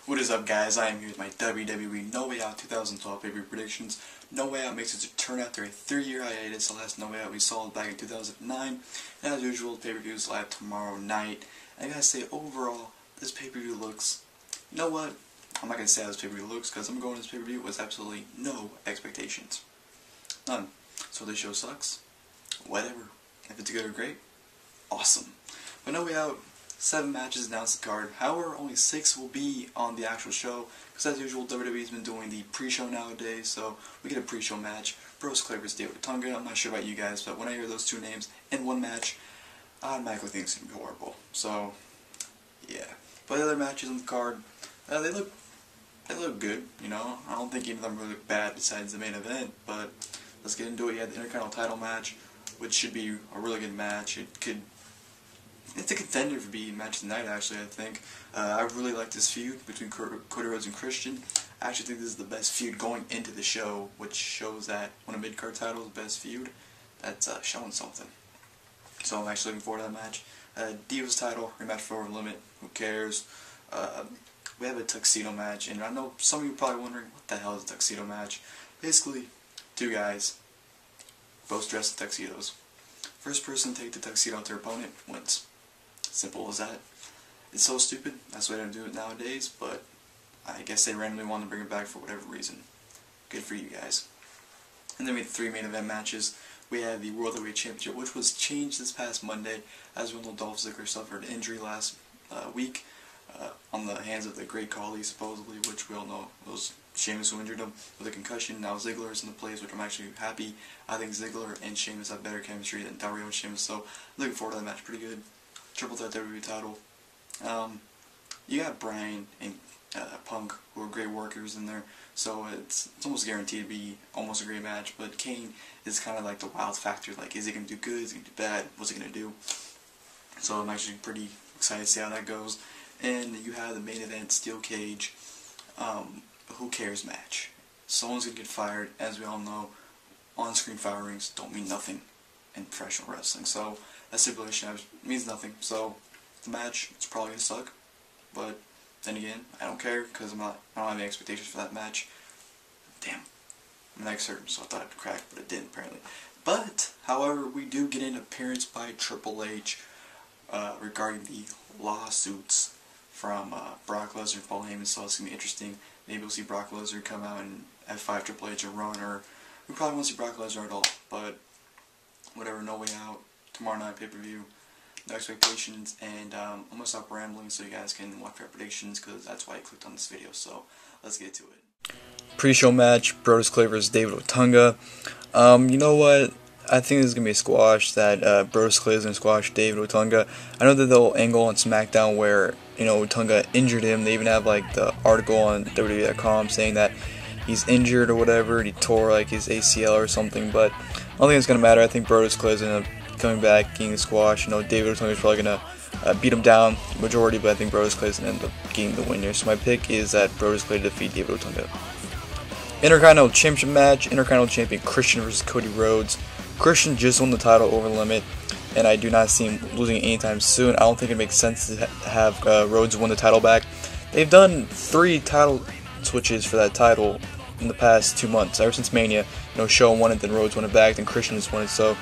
What is up, guys? I am here with my WWE No Way Out 2012 PPV Predictions. No Way Out makes its return after a 3-year hiatus. The last No Way Out we saw back in 2009. And as usual, the pay-per-view is live tomorrow night. And I gotta say, overall, this pay-per-view looks... You know what? I'm not gonna say how this pay-per-view looks, because I'm going to this pay-per-view with absolutely no expectations. None. So this show sucks. Whatever. If it's good or great, awesome. But No Way Out, 7 matches announced the card. However, only 6 will be on the actual show, because as usual, WWE's been doing the pre-show nowadays, so we get a pre-show match. Brodus vs. Otunga. I'm not sure about you guys, but when I hear those two names in one match, I automatically think it's going to be horrible. So, yeah. But the other matches on the card, they look good, you know. I don't think any of them really look bad besides the main event, but let's get into it. You had the Intercontinental title match, which should be a really good match. It's a contender for being match of the night, actually, I think. I really like this feud between Cody, Rhodes, and Christian. I actually think this is the best feud going into the show, which shows that when a mid-card title is the best feud, that's showing something. So I'm actually looking forward to that match. Divas title, rematch for Over Limit, who cares? We have a Tuxedo Match, and I know some of you are probably wondering, what the hell is a Tuxedo Match? Basically, 2 guys, both dressed in tuxedos. First person to take the tuxedo to their opponent wins. Simple as that. It's so stupid, that's why they don't do it nowadays, but I guess they randomly want to bring it back for whatever reason. Good for you guys. And then we had 3 main event matches. We had the World Heavyweight Championship, which was changed this past Monday. As we know, Dolph Ziggler suffered an injury last week on the hands of the Great Khali, supposedly, which we all know it was Sheamus who injured him with a concussion. Now Ziggler is in the place, which I'm actually happy. I think Ziggler and Sheamus have better chemistry than Dario and Sheamus, so looking forward to that match. Pretty good. Triple threat WWE title. You got Bryan and Punk, who are great workers in there, so it's almost guaranteed to be almost a great match. But Kane is kind of like the wild factor. Like, is he going to do good? Is he going to do bad? What's he going to do? So I'm actually pretty excited to see how that goes. And you have the main event, Steel Cage, who cares match. Someone's going to get fired. As we all know, on-screen firings don't mean nothing in professional wrestling. So that stipulation means nothing. So the match, it's probably going to suck. But then again, I don't care, because I don't have any expectations for that match. Damn. I'm not certain, so I thought it'd crack, but it didn't apparently. But, however, we do get an appearance by Triple H regarding the lawsuits from Brock Lesnar and Paul Heyman, so it's going to be interesting. Maybe we'll see Brock Lesnar come out and F5 Triple H a run, or we probably won't see Brock Lesnar at all, but whatever. No Way Out, tomorrow night pay-per-view, no expectations, and I'm going to stop rambling so you guys can watch our predictions, because that's why I clicked on this video, so let's get to it. Pre-show match, Brodus vs. Otunga. You know what? I think this is going to be a squash, that Brodus is going to squash Otunga. I know that they'll angle on SmackDown where, you know, Otunga injured him. They even have, like, the article on WWE.com saying that he's injured or whatever, and he tore, like, his ACL or something, but I don't think it's going to matter. I think Brodus is going to coming back, getting the squash. You know, Otunga is probably going to beat him down, majority, but I think Brodus is going to end up getting the win here. So my pick is that Brodus is going to defeat Otunga. Intercontinental Championship match, Intercontinental Champion Christian vs. Cody Rhodes. Christian just won the title over the limit, and I do not see him losing anytime soon. I don't think it makes sense to have Rhodes win the title back. They've done 3 title switches for that title in the past 2 months, ever since Mania. You know, Show won it, then Rhodes won it back, then Christian just won it, so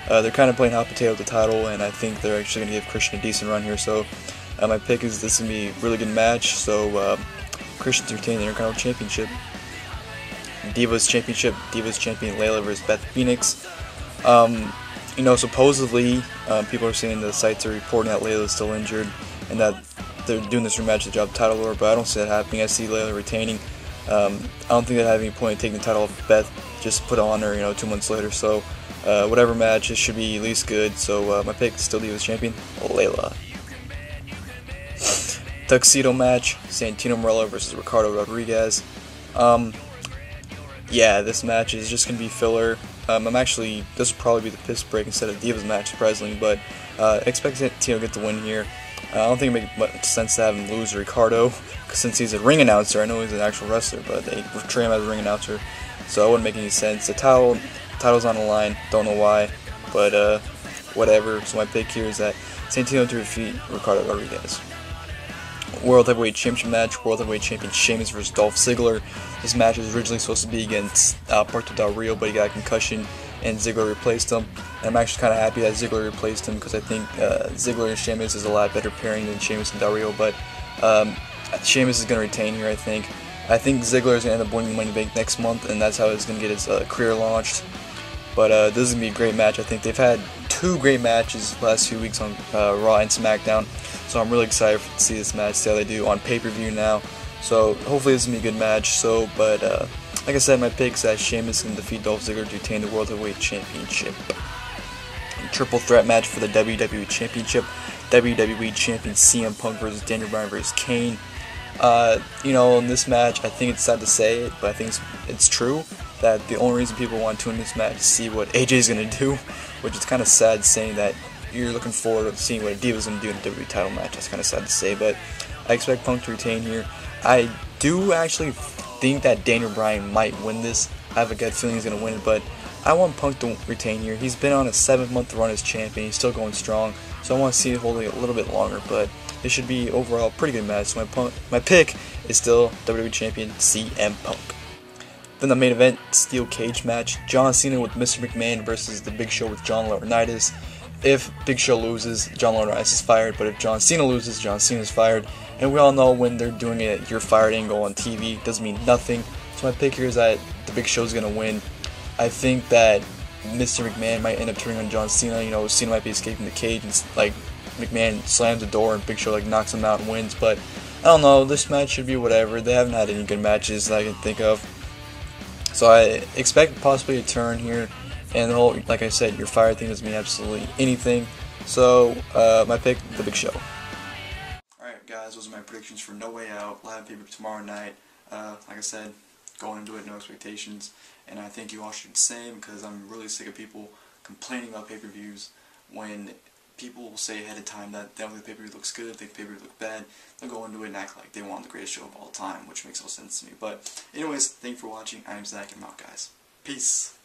they're kind of playing hot potato with the title, and I think they're actually going to give Christian a decent run here, so my pick is this is going to be a really good match, so Christian's retaining the Intercontinental Championship. Divas Championship, Divas Champion Layla vs. Beth Phoenix. You know, supposedly, people are saying the sites are reporting that Layla is still injured, and that they're doing this rematch to job title order, but I don't see that happening. I see Layla retaining. I don't think they have any point in taking the title off Beth, just put it on her, you know, 2 months later, so whatever match, it should be at least good, so my pick is still Divas Champion, Layla. Tuxedo Match, Santino Marella vs. Ricardo Rodriguez. Yeah, this match is just going to be filler. This will probably be the piss break instead of Divas match, surprisingly, but expect Santino to get the win here. I don't think it makes much sense to have him lose to Ricardo, since he's a ring announcer. I know he's an actual wrestler, but they portray him as a ring announcer, so it wouldn't make any sense. The title's on the line, don't know why, but whatever. So my pick here is that Santino to defeat Ricardo Rodriguez. World Heavyweight Championship match, World Heavyweight Champion Sheamus versus Dolph Ziggler. This match was originally supposed to be against Puerto Del Rio, but he got a concussion and Ziggler replaced him. And I'm actually kind of happy that Ziggler replaced him because I think Ziggler and Sheamus is a lot better pairing than Sheamus and Del Rio, but Sheamus is going to retain here, I think. I think Ziggler is going to end up winning Money in the Bank next month, and that's how he's going to get his career launched. But this is going to be a great match. I think they've had 2 great matches the last few weeks on Raw and SmackDown. So I'm really excited to see this match, see how they do on pay-per-view now. So hopefully this is going to be a good match. But like I said, my pick is that Sheamus can defeat Dolph Ziggler to retain the World Heavyweight Championship. Triple threat match for the WWE Championship. WWE Champion CM Punk versus Daniel Bryan versus Kane. You know, in this match, I think it's sad to say it, but I think it's true that the only reason people want to tune in this match is to see what AJ is going to do, which is kind of sad saying that you're looking forward to seeing what a Divas is going to do in a WWE title match. That's kind of sad to say, but I expect Punk to retain here. I do actually think that Daniel Bryan might win this. I have a gut feeling he's going to win it, but I want Punk to retain here. He's been on a 7-month run as champion. He's still going strong, so I want to see it holding a little bit longer, but this should be overall a pretty good match. So my pick is still WWE Champion CM Punk. Then the main event, Steel Cage match. John Cena with Mr. McMahon versus The Big Show with John Laurinaitis. If Big Show loses, John Laurinaitis is fired, but if John Cena loses, John Cena is fired. And we all know when they're doing it, you're fired angle on TV doesn't mean nothing. So my pick here is that The Big Show is going to win. I think that Mr. McMahon might end up turning on John Cena. You know, Cena might be escaping the cage and like McMahon slams the door and Big Show like knocks him out and wins. But I don't know, this match should be whatever. They haven't had any good matches that I can think of. So I expect possibly a turn here, and the whole, like I said, your fire thing doesn't mean absolutely anything. So my pick, The Big Show. Alright guys, those are my predictions for No Way Out, live pay-per-view tomorrow night. Like I said, going into it, no expectations, and I think you all should do the same because I'm really sick of people complaining about pay-per-views when people will say ahead of time that they don't think the pay-per-view looks good, they think the pay-per-view looks bad. They'll go into it and act like they want the greatest show of all time, which makes no sense to me. But anyways, thank you for watching. I am Zach, and I'm out, guys. Peace.